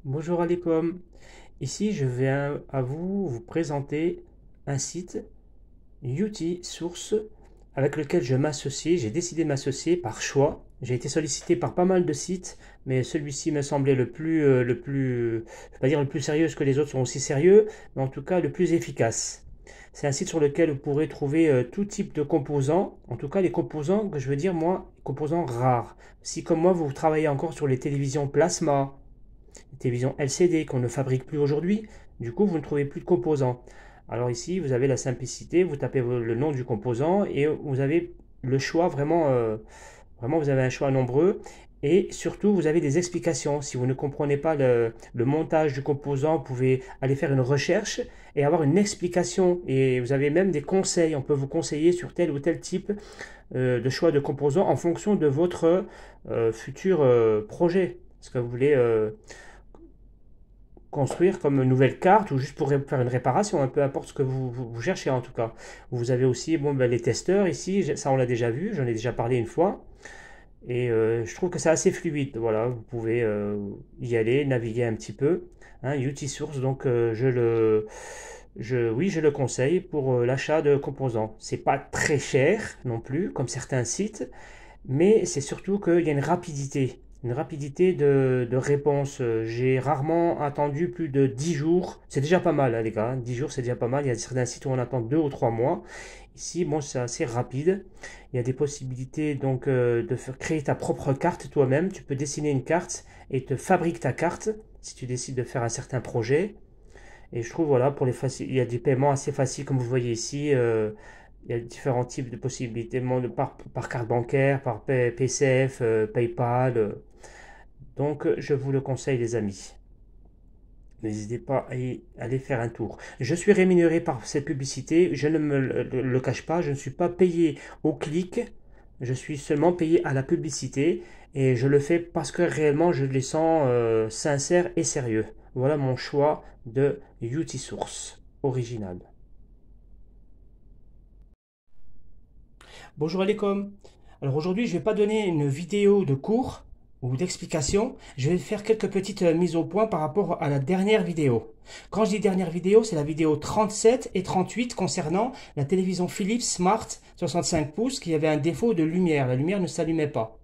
Bonjour Alécom, ici je vais à vous présenter un site Source avec lequel je m'associe. J'ai décidé de m'associer par choix. J'ai été sollicité par pas mal de sites, mais celui-ci me semblait je vais pas dire le plus sérieux, parce que les autres sont aussi sérieux, mais en tout cas le plus efficace. C'est un site sur lequel vous pourrez trouver tout type de composants, en tout cas les composants que je veux dire moi, composants rares. Si comme moi vous travaillez encore sur les télévisions plasma, télévision LCD qu'on ne fabrique plus aujourd'hui, du coup vous ne trouvez plus de composants. Alors ici vous avez la simplicité, vous tapez le nom du composant et vous avez le choix vraiment vous avez un choix nombreux et surtout vous avez des explications. Si vous ne comprenez pas le montage du composant, vous pouvez aller faire une recherche et avoir une explication et vous avez même des conseils. On peut vous conseiller sur tel ou tel type de choix de composants en fonction de votre futur projet. Ce que vous voulez construire comme une nouvelle carte ou juste pour faire une réparation, peu importe ce que vous cherchez en tout cas. Vous avez aussi les testeurs ici, ça on l'a déjà vu, j'en ai déjà parlé une fois. Et je trouve que c'est assez fluide. Voilà, vous pouvez y aller, naviguer un petit peu. Source, donc oui, je le conseille pour l'achat de composants. C'est pas très cher non plus, comme certains sites, mais c'est surtout qu'il y a une rapidité de réponse. J'ai rarement attendu plus de 10 jours. C'est déjà pas mal, hein, les gars. 10 jours, c'est déjà pas mal. Il y a certains sites où on attend 2 ou 3 mois. Ici, bon, c'est assez rapide. Il y a des possibilités donc de faire créer ta propre carte toi-même. Tu peux dessiner une carte et te fabrique ta carte si tu décides de faire un certain projet. Et je trouve, voilà, il y a des paiements assez faciles, comme vous voyez ici. Il y a différents types de possibilités, par carte bancaire, par PCF, PayPal. Donc, je vous le conseille, les amis. N'hésitez pas à y aller faire un tour. Je suis rémunéré par cette publicité. Je ne me le cache pas. Je ne suis pas payé au clic. Je suis seulement payé à la publicité. Et je le fais parce que réellement, je les sens sincères et sérieux. Voilà mon choix de Source original. Bonjour Alécom. Alors aujourd'hui, je ne vais pas donner une vidéo de cours ou d'explication. Je vais faire quelques petites mises au point par rapport à la dernière vidéo. Quand je dis dernière vidéo, c'est la vidéo 37 et 38 concernant la télévision Philips Smart 65 pouces qui avait un défaut de lumière. La lumière ne s'allumait pas.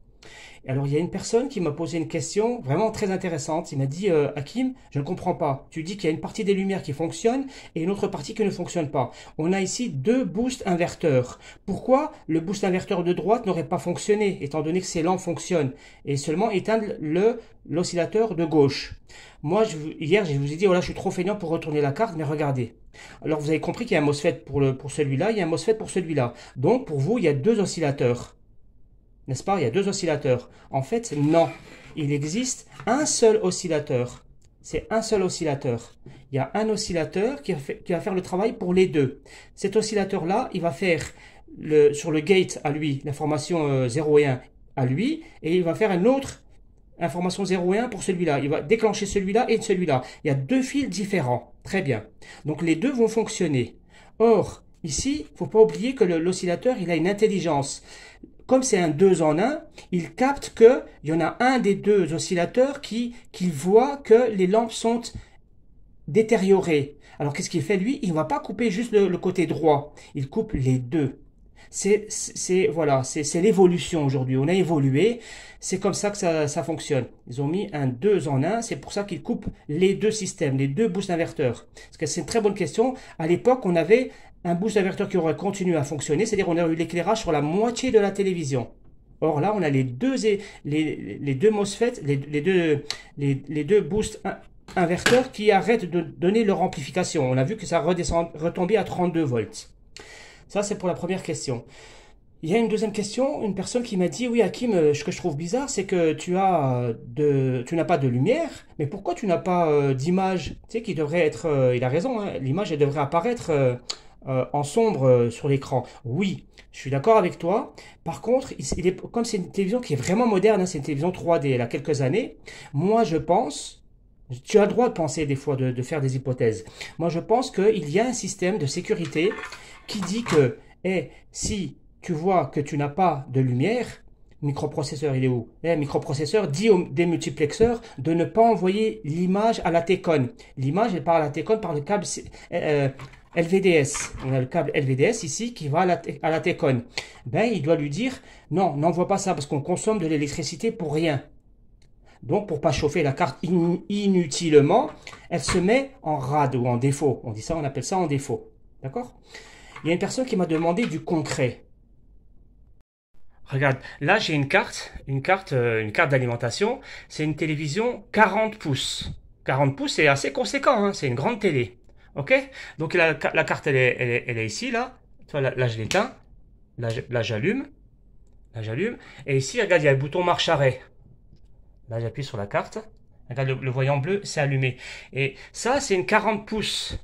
Alors, il y a une personne qui m'a posé une question vraiment très intéressante. Il m'a dit, Hakim, je ne comprends pas. Tu dis qu'il y a une partie des lumières qui fonctionne et une autre partie qui ne fonctionne pas. On a ici deux boosts inverteurs. Pourquoi le boost inverteur de droite n'aurait pas fonctionné, étant donné que ces lampes fonctionnent, et seulement éteindre l'oscillateur de gauche? Moi, hier, je vous ai dit, voilà, je suis trop feignant pour retourner la carte, mais regardez. Alors, vous avez compris qu'il y a un MOSFET pour celui-là, il y a un MOSFET pour celui-là. Donc, pour vous, il y a deux oscillateurs. N'est-ce pas? Il y a deux oscillateurs. En fait, non. Il existe un seul oscillateur. C'est un seul oscillateur. Il y a un oscillateur qui va faire le travail pour les deux. Cet oscillateur-là, il va faire sur le gate à lui, l'information 0 et 1 à lui, et il va faire une autre information 0 et 1 pour celui-là. Il va déclencher celui-là et celui-là. Il y a deux fils différents. Très bien. Donc les deux vont fonctionner. Or, ici, il ne faut pas oublier que l'oscillateur, il a une intelligence. Comme c'est un 2 en 1, il capte qu'il y en a un des deux oscillateurs qui voit que les lampes sont détériorées. Alors qu'est-ce qu'il fait lui? Il ne va pas couper juste le côté droit, il coupe les deux. Voilà, c'est l'évolution aujourd'hui. On a évolué, c'est comme ça que ça fonctionne. Ils ont mis un 2 en 1, c'est pour ça qu'ils coupent les deux systèmes, les deux boost inverteurs. Parce que c'est une très bonne question. À l'époque, on avait un boost inverteur qui aurait continué à fonctionner, c'est-à-dire on aurait eu l'éclairage sur la moitié de la télévision. Or là, on a les deux MOSFET, les deux boosts inverteurs qui arrêtent de donner leur amplification. On a vu que ça retombait à 32 volts. Ça, c'est pour la première question. Il y a une deuxième question, une personne qui m'a dit, oui Hakim, ce que je trouve bizarre, c'est que tu n'as pas de lumière, mais pourquoi tu n'as pas d'image? Tu sais qu'il devrait être, il a raison, hein, l'image elle devrait apparaître en sombre sur l'écran. Oui, je suis d'accord avec toi. Par contre, comme c'est une télévision qui est vraiment moderne, hein, c'est une télévision 3D, elle a quelques années, moi je pense, tu as le droit de penser des fois, de faire des hypothèses. Moi je pense qu'il y a un système de sécurité qui dit que si tu vois que tu n'as pas de lumière, microprocesseur, il est où? Microprocesseur dit au démultiplexeur de ne pas envoyer l'image à la T-Con. L'image, elle part à la T-Con par le câble LVDS. On a le câble LVDS ici qui va à la T-Con. Ben, il doit lui dire, non, n'envoie pas ça parce qu'on consomme de l'électricité pour rien. Donc, pour pas chauffer la carte inutilement, elle se met en rade ou en défaut. On dit ça, on appelle ça en défaut. D'accord? Il y a une personne qui m'a demandé du concret. Regarde, là j'ai une carte d'alimentation. C'est une télévision 40 pouces. 40 pouces, c'est assez conséquent, hein, c'est une grande télé. Ok? Donc la carte, elle est ici, là. Tu vois, là je l'éteins. Là j'allume. Là j'allume. Et ici, regarde, il y a le bouton marche arrêt. Là j'appuie sur la carte. Regarde, le voyant bleu, c'est allumé. Et ça, c'est une 40 pouces.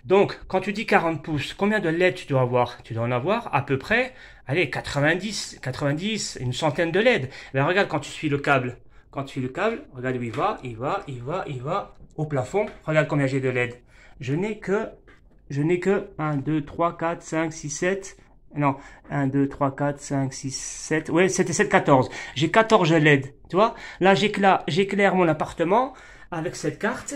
Donc, quand tu dis 40 pouces, combien de LED tu dois avoir? Tu dois en avoir à peu près, allez, 90, une centaine de LED. Mais regarde quand tu suis le câble. Quand tu suis le câble, regarde où il va au plafond. Regarde combien j'ai de LED. Je n'ai que 1, 2, 3, 4, 5, 6, 7. Non, 1, 2, 3, 4, 5, 6, 7. Ouais, c'était 7, 14. J'ai 14 LED. Tu vois? Là, j'éclaire mon appartement avec cette carte,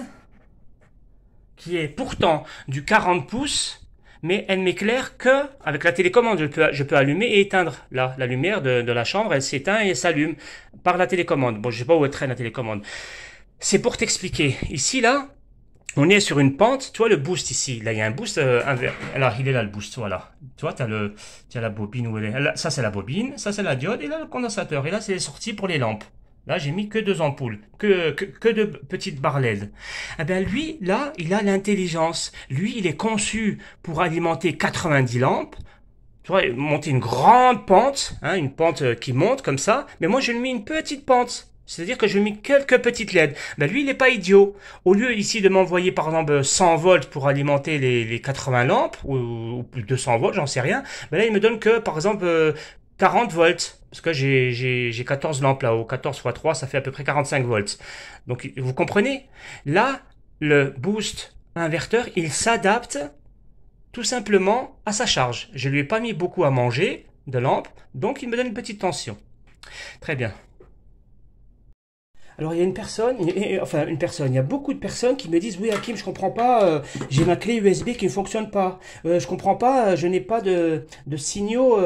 qui est pourtant du 40 pouces, mais elle m'éclaire que avec la télécommande. Je peux allumer et éteindre la lumière de la chambre, elle s'éteint et s'allume par la télécommande. Bon, je sais pas où elle traîne la télécommande. C'est pour t'expliquer. Ici, là, on est sur une pente. Tu vois le boost ici. Là, il y a un boost inverse. Alors, il est là le boost, voilà. Tu vois, tu as la bobine où elle est. Là, ça, c'est la bobine. Ça, c'est la diode. Et là, le condensateur. Et là, c'est les sorties pour les lampes. Là, j'ai mis que 2 ampoules, que de petites barres LED. Eh bien, lui, là, il a l'intelligence. Lui, il est conçu pour alimenter 90 lampes. Tu vois, monter une grande pente, hein, une pente qui monte comme ça. Mais moi, je lui ai mis une petite pente. C'est-à-dire que je lui ai mis quelques petites LED. Ben, lui, il n'est pas idiot. Au lieu ici de m'envoyer, par exemple, 100 volts pour alimenter les 80 lampes, ou 200 volts, j'en sais rien. Ben là, il me donne que, par exemple, 40 volts, parce que j'ai 14 lampes là-haut, 14 x 3, ça fait à peu près 45 volts. Donc, vous comprenez? Là, le boost inverteur, il s'adapte tout simplement à sa charge. Je lui ai pas mis beaucoup à manger de lampes, donc il me donne une petite tension. Très bien. Alors il y a il y a beaucoup de personnes qui me disent, oui Hakim, je comprends pas, j'ai ma clé USB qui ne fonctionne pas, je comprends pas, je n'ai pas de signaux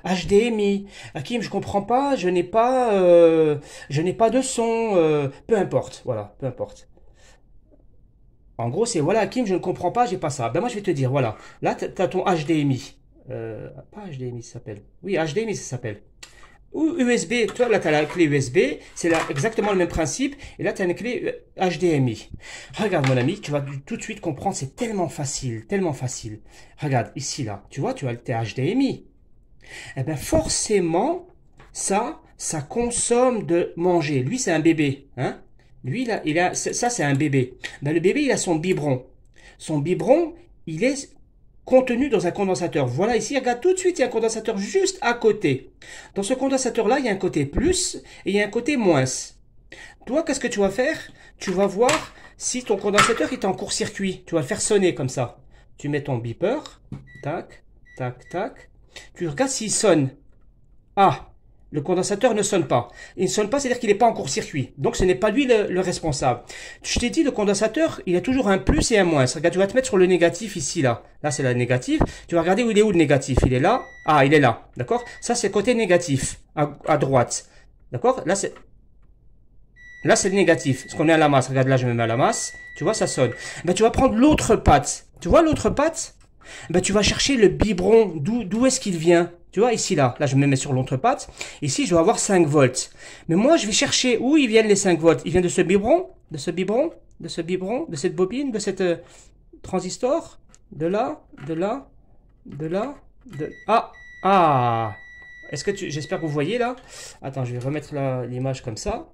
HDMI, Hakim, je comprends pas, je n'ai pas de son, peu importe, voilà, peu importe. En gros c'est, voilà Hakim, je ne comprends pas, j'ai pas ça. Ben moi je vais te dire, voilà, là tu as ton HDMI, pas HDMI ça s'appelle, oui HDMI ça s'appelle. Ou USB, toi là tu as la clé USB, c'est là exactement le même principe, et là tu as une clé HDMI. Regarde mon ami, tu vas tout de suite comprendre, c'est tellement facile, tellement facile. Regarde, ici là, tu vois, tu as tes HDMI. Eh bien forcément, ça consomme de manger. Lui c'est un bébé, hein. Lui ça c'est un bébé. Ben, le bébé il a son biberon. Son biberon, il est contenu dans un condensateur. Voilà ici, regarde tout de suite, il y a un condensateur juste à côté. Dans ce condensateur-là, il y a un côté plus et il y a un côté moins. Toi, qu'est-ce que tu vas faire? Tu vas voir si ton condensateur est en court-circuit. Tu vas le faire sonner comme ça. Tu mets ton beeper, tac, tac, tac. Tu regardes s'il sonne. Ah, le condensateur ne sonne pas. Il ne sonne pas, c'est-à-dire qu'il n'est pas en court-circuit. Donc, ce n'est pas lui le responsable. Je t'ai dit, le condensateur, il a toujours un plus et un moins. Regarde, tu vas te mettre sur le négatif ici, là. Là, c'est la négative. Tu vas regarder où il est où le négatif. Il est là. Ah, il est là. D'accord? Ça, c'est le côté négatif, à droite. D'accord? Là, c'est le négatif. Parce qu'on est à la masse. Regarde, là, je me mets à la masse. Tu vois, ça sonne. Ben, tu vas prendre l'autre patte. Tu vois l'autre patte? Ben, tu vas chercher le biberon. D'où est-ce qu'il vient? Tu vois, ici, là, je me mets sur l'autre patte. Ici, je vais avoir 5 volts. Mais moi, je vais chercher où ils viennent les 5 volts. Ils viennent de ce biberon, de cette bobine, de cette transistor, de là. Ah. J'espère que vous voyez, là. Attends, je vais remettre l'image comme ça.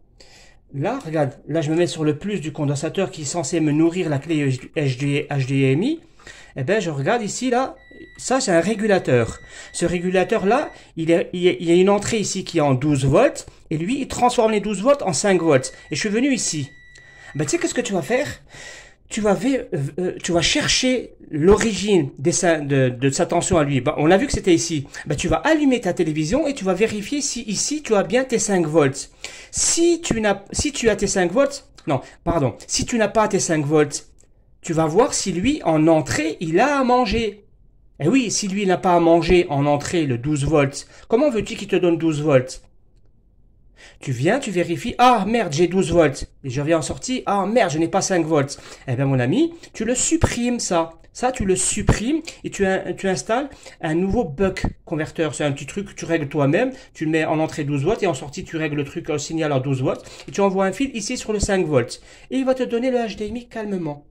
Là, regarde, là, je me mets sur le plus du condensateur qui est censé me nourrir la clé HDMI. Eh bien, je regarde ici, là, ça, c'est un régulateur. Ce régulateur-là, il y a une entrée ici qui est en 12 volts, et lui, il transforme les 12 volts en 5 volts. Et je suis venu ici. Ben, tu sais, qu'est-ce que tu vas faire? tu vas chercher l'origine de sa tension à lui. Bah, on a vu que c'était ici. Bah, tu vas allumer ta télévision et tu vas vérifier si ici tu as bien tes 5 volts. Si tu as tes 5 volts, non, pardon, si tu n'as pas tes 5 volts, tu vas voir si lui, en entrée, il a à manger. Et oui, si lui n'a pas à manger en entrée le 12 volts, comment veux-tu qu'il te donne 12 volts? Tu viens, tu vérifies, ah merde, j'ai 12 volts. Et je reviens en sortie, ah merde, je n'ai pas 5 volts. Eh bien mon ami, tu le supprimes ça. Ça, tu le supprimes et tu installes un nouveau buck converteur. C'est un petit truc que tu règles toi-même. Tu le mets en entrée 12 volts et en sortie, tu règles le truc au signal en 12 volts. Et tu envoies un fil ici sur le 5 volts. Et il va te donner le HDMI calmement.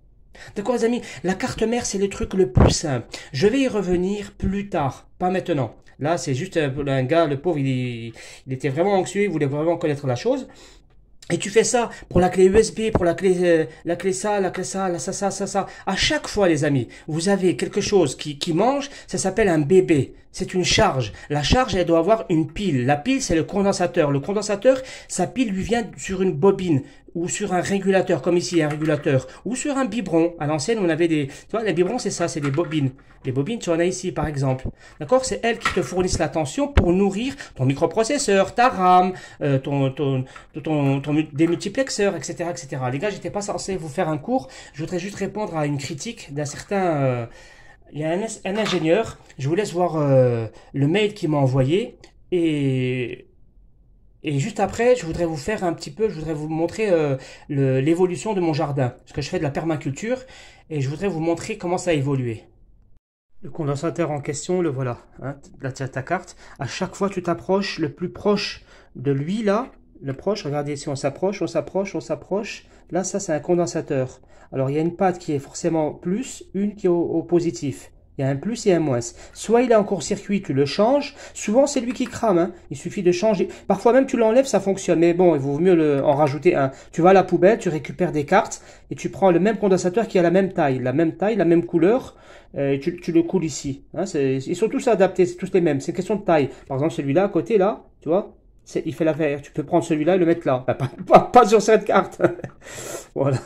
D'accord les amis, la carte mère c'est le truc le plus simple. Je vais y revenir plus tard, pas maintenant. Là c'est juste un gars, le pauvre, il était vraiment anxieux, il voulait vraiment connaître la chose. Et tu fais ça pour la clé USB, pour la clé ça, ça. À chaque fois, les amis, vous avez quelque chose qui mange, ça s'appelle un bébé. C'est une charge. La charge, elle doit avoir une pile. La pile, c'est le condensateur. Le condensateur, sa pile lui vient sur une bobine ou sur un régulateur, comme ici, un régulateur, ou sur un biberon. À l'ancienne, on avait tu vois, les biberons, c'est ça, c'est des bobines. Les bobines, tu en as ici, par exemple. D'accord? C'est elles qui te fournissent la tension pour nourrir ton microprocesseur, ta RAM, des multiplexeurs, etc., etc. Les gars, j'étais pas censé vous faire un cours. Je voudrais juste répondre à une critique d'un certain... il y a un ingénieur. Je vous laisse voir le mail qu'il m'a envoyé. Et juste après, je voudrais vous faire je voudrais vous montrer l'évolution de mon jardin. Parce que je fais de la permaculture et je voudrais vous montrer comment ça a évolué. Le condensateur en question, le voilà. Hein, là, tu as ta carte. À chaque fois, tu t'approches le plus proche de lui, là. Le proche, regardez, si on s'approche, on s'approche, on s'approche. Là, ça, c'est un condensateur. Alors, il y a une patte qui est forcément plus, une qui est au positif. Il y a un plus et un moins. Soit il est en court-circuit, tu le changes. Souvent, c'est lui qui crame. Hein. Il suffit de changer. Parfois même, tu l'enlèves, ça fonctionne. Mais bon, il vaut mieux en rajouter un. Tu vas à la poubelle, tu récupères des cartes et tu prends le même condensateur qui a la même taille, la même couleur. Et tu le coules ici. Hein. Ils sont tous adaptés, c'est tous les mêmes. C'est une question de taille. Par exemple, celui-là à côté, là, tu vois, il fait l'affaire. Tu peux prendre celui-là et le mettre là. Pas sur cette carte. Voilà.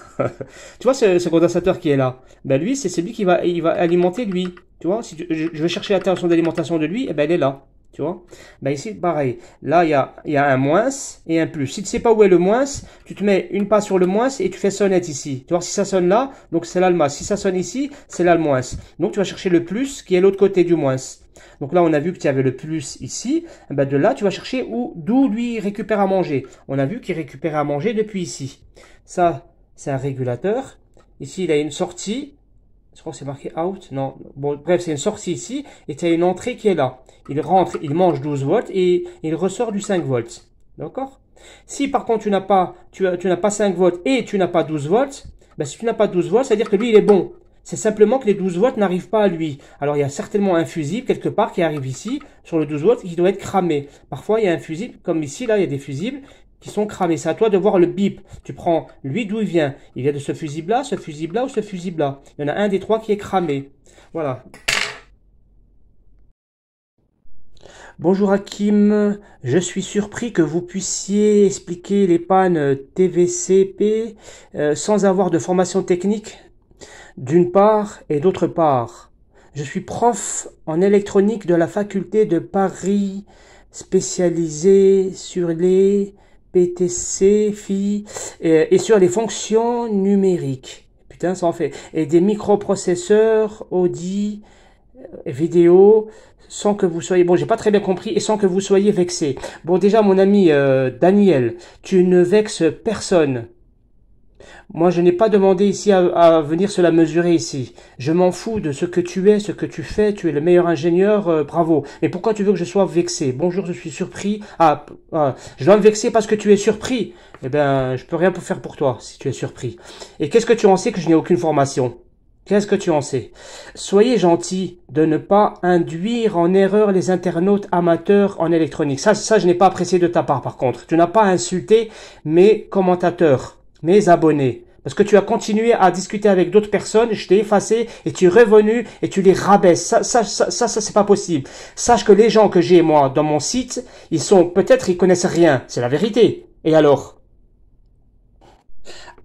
Tu vois ce condensateur qui est là. Ben lui, c'est celui qui va alimenter lui. Tu vois, si je vais chercher la tension d'alimentation de lui, et ben elle est là. Tu vois. Ben ici, pareil. Là, il y a un moins et un plus. Si tu sais pas où est le moins, tu te mets une passe sur le moins et tu fais sonnette ici. Tu vois, si ça sonne là, donc c'est là le moins. Si ça sonne ici, c'est là le moins. Donc tu vas chercher le plus qui est l'autre côté du moins. Donc là, on a vu que tu avais le plus ici. Ben de là, tu vas chercher d'où lui récupère à manger. On a vu qu'il récupère à manger depuis ici. Ça, c'est un régulateur. Ici, il a une sortie. Je crois que c'est marqué out. Non. Bon, bref, c'est une sortie ici. Et tu as une entrée qui est là. Il rentre, il mange 12 volts et il ressort du 5 volts. D'accord? Si par contre, tu n'as pas 5 volts et tu n'as pas 12 volts, ben, si tu n'as pas 12 volts, ça veut dire que lui, il est bon. C'est simplement que les 12 volts n'arrivent pas à lui. Alors, il y a certainement un fusible quelque part qui arrive ici, sur le 12 volts, qui doit être cramé. Parfois, il y a un fusible, comme ici, là, il y a des fusibles qui sont cramés. C'est à toi de voir le bip. Tu prends lui d'où il vient. Il vient de ce fusible-là, ce fusible-là ou ce fusible-là. Il y en a un des trois qui est cramé. Voilà. Bonjour Hakim, je suis surpris que vous puissiez expliquer les pannes TVCP sans avoir de formation technique d'une part et d'autre part. Je suis prof en électronique de la faculté de Paris, spécialisé sur les PTC, FI et sur les fonctions numériques. Putain, ça en fait. Et des microprocesseurs, Audi, vidéo, sans que vous soyez... Bon, j'ai pas très bien compris, et sans que vous soyez vexé. Bon, déjà, mon ami Daniel, tu ne vexes personne. Moi, je n'ai pas demandé ici à venir cela mesurer ici. Je m'en fous de ce que tu es, ce que tu fais. Tu es le meilleur ingénieur, bravo. Mais pourquoi tu veux que je sois vexé? Bonjour, je suis surpris. Je dois me vexer parce que tu es surpris. Eh bien, je peux rien faire pour toi si tu es surpris. Et qu'est-ce que tu en sais que je n'ai aucune formation? Qu'est-ce que tu en sais? Soyez gentil de ne pas induire en erreur les internautes amateurs en électronique. Ça, je n'ai pas apprécié de ta part, par contre. Tu n'as pas insulté mes commentateurs, mes abonnés. Parce que tu as continué à discuter avec d'autres personnes, je t'ai effacé et tu es revenu et tu les rabaisses. Ça, c'est pas possible. Sache que les gens que j'ai, moi, dans mon site, peut-être ils connaissent rien. C'est la vérité. Et alors?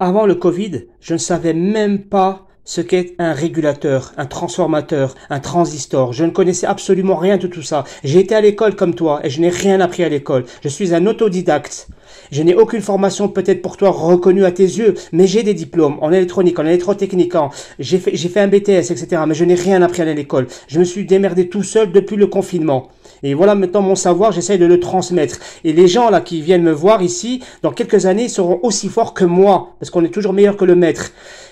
Avant le Covid, je ne savais même pas ce qu'est un régulateur, un transformateur, un transistor. Je ne connaissais absolument rien de tout ça. J'ai été à l'école comme toi et je n'ai rien appris à l'école. Je suis un autodidacte. Je n'ai aucune formation peut-être pour toi reconnue à tes yeux, mais j'ai des diplômes en électronique, en électrotechnique, j'ai fait un BTS, etc. Mais je n'ai rien appris à l'école. Je me suis démerdé tout seul depuis le confinement. Et voilà maintenant mon savoir, j'essaye de le transmettre. Et les gens là qui viennent me voir ici, dans quelques années, seront aussi forts que moi, parce qu'on est toujours meilleur que le maître.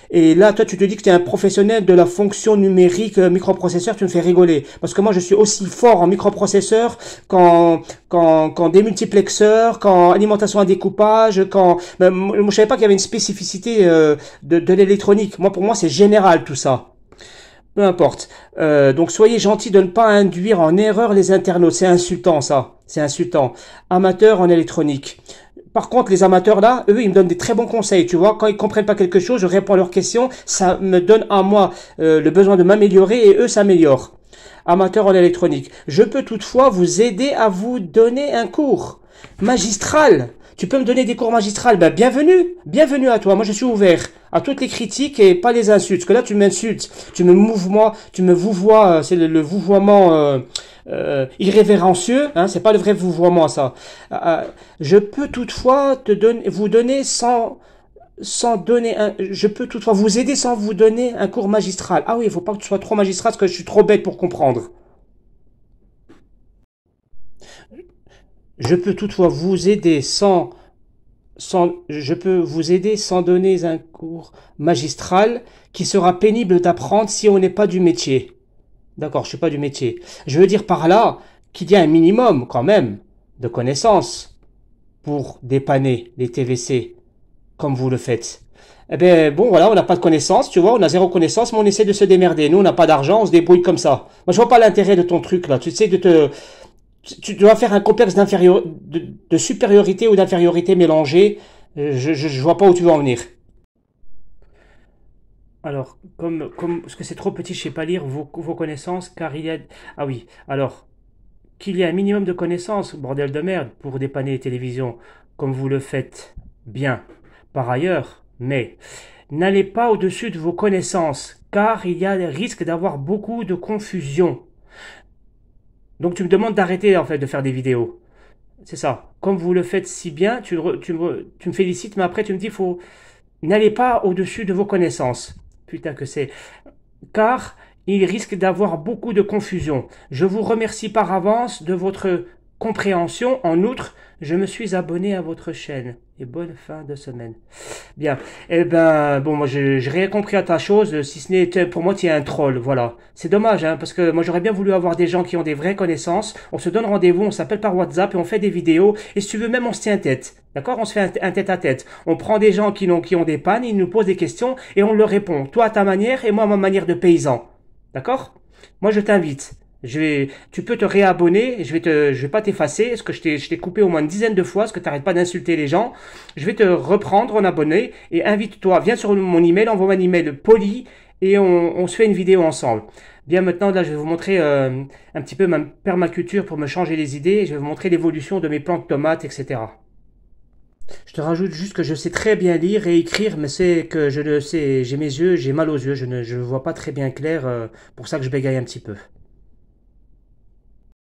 Et là, toi, tu te dis que tu es un professionnel de la fonction numérique microprocesseur, tu me fais rigoler. Parce que moi, je suis aussi fort en microprocesseur qu'en démultiplexeur, qu'en alimentation à découpage, moi, je savais pas qu'il y avait une spécificité de l'électronique. Moi, pour moi, c'est général tout ça. Peu importe. Donc soyez gentils de ne pas induire en erreur les internautes. C'est insultant ça. C'est insultant. Amateur en électronique. Par contre, les amateurs là, eux, ils me donnent des très bons conseils. Tu vois, quand ils comprennent pas quelque chose, je réponds à leurs questions. Ça me donne à moi le besoin de m'améliorer et eux s'améliorent. Amateur en électronique. Je peux toutefois vous aider à vous donner un cours magistral. Tu peux me donner des cours magistrales, ben bienvenue à toi. Moi je suis ouvert à toutes les critiques et pas les insultes. Parce que là tu m'insultes, tu me vouvoies, c'est le vouvoiement irrévérencieux, hein, c'est pas le vrai vouvoiement ça. Je peux toutefois vous donner je peux toutefois vous aider sans vous donner un cours magistral. Ah oui, il faut pas que tu sois trop magistral parce que je suis trop bête pour comprendre. Je peux toutefois vous aider je peux vous aider sans donner un cours magistral qui sera pénible d'apprendre si on n'est pas du métier. D'accord, je suis pas du métier. Je veux dire par là qu'il y a un minimum, quand même, de connaissances pour dépanner les TVC, comme vous le faites. Eh ben, bon, voilà, on n'a pas de connaissances, tu vois, on a zéro connaissance, mais on essaie de se démerder. Nous, on n'a pas d'argent, on se débrouille comme ça. Moi, je vois pas l'intérêt de ton truc, là. Tu sais tu dois faire un complexe de supériorité ou d'infériorité mélangée. Je vois pas où tu veux en venir. Alors, parce que c'est trop petit, je sais pas lire vos connaissances, car il y a... Ah oui, alors, qu'il y ait un minimum de connaissances, bordel de merde, pour dépanner les télévisions, comme vous le faites bien. Par ailleurs, mais, n'allez pas au-dessus de vos connaissances, car il y a le risque d'avoir beaucoup de confusion. Donc tu me demandes d'arrêter en fait de faire des vidéos. C'est ça. Comme vous le faites si bien, tu me félicites, mais après tu me dis, n'allez pas au-dessus de vos connaissances. Putain que c'est. Car il risque d'avoir beaucoup de confusion. Je vous remercie par avance de votre compréhension. En outre, je me suis abonné à votre chaîne. Et bonne fin de semaine. Bien. Eh ben, bon, moi, j'ai rien compris à ta chose, si ce n'est, pour moi, tu es un troll, voilà. C'est dommage, hein, parce que moi, j'aurais bien voulu avoir des gens qui ont des vraies connaissances. On se donne rendez-vous, on s'appelle par WhatsApp et on fait des vidéos. Et si tu veux, même, on se tient tête. D'accord? On se fait un tête à tête. On prend des gens qui ont des pannes, ils nous posent des questions et on leur répond. Toi, à ta manière et moi, à ma manière de paysan. D'accord? Moi, je t'invite. Tu peux te réabonner, je vais pas t'effacer, parce que je t'ai coupé au moins une dizaine de fois, parce que t'arrêtes pas d'insulter les gens. Je vais te reprendre en abonné, et invite-toi, viens sur mon email, envoie-moi un email poli, et on se fait une vidéo ensemble. Bien maintenant, là, je vais vous montrer un petit peu ma permaculture pour me changer les idées, je vais vous montrer l'évolution de mes plantes de tomates, etc. Je te rajoute juste que je sais très bien lire et écrire, mais c'est que je le sais, j'ai mes yeux, j'ai mal aux yeux, je ne vois pas très bien clair, pour ça que je bégaye un petit peu.